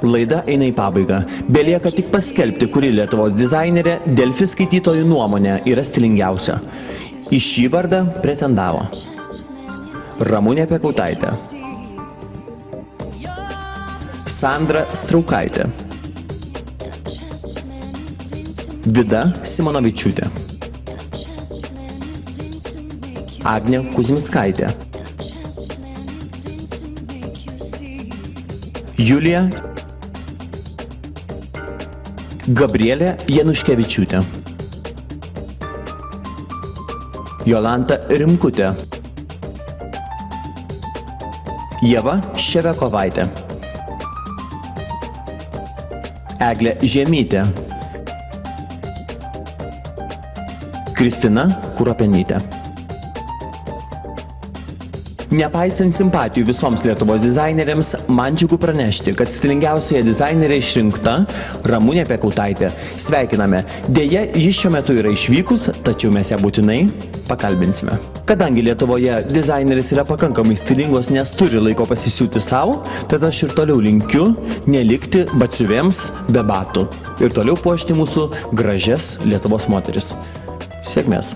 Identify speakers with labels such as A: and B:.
A: Laida eina į pabaigą. Belieka tik paskelbti, kuri Lietuvos dizainerė Delfi skaitytojų nuomonė yra stilingiausia. Į šį vardą pretendavo Ramunė Piekautaitė, Sandra Straukaitė, Vida Simonovičiūtė, Agnė Kuzmickaitė, Julija Gabrielė Januškevičiūtė, Jolanta Rimkutė, Ieva Ševekovaitė, Eglė Žiemytė, Kristina Kuropenytė. Nepaisant simpatijų visoms Lietuvos dizaineriams, man džiugu pranešti, kad stilingiausioje dizainerė išrinkta Ramunė Piekautaitė. Sveikiname. Deja, ji šiuo metu yra išvykus, tačiau mes ją būtinai pakalbinsime. Kadangi Lietuvoje dizaineris yra pakankamai stilingos, nes turi laiko pasisiūti savo, tad aš ir toliau linkiu nelikti batsiuvėms be batų ir toliau puošti mūsų gražias Lietuvos moteris. Sėkmės.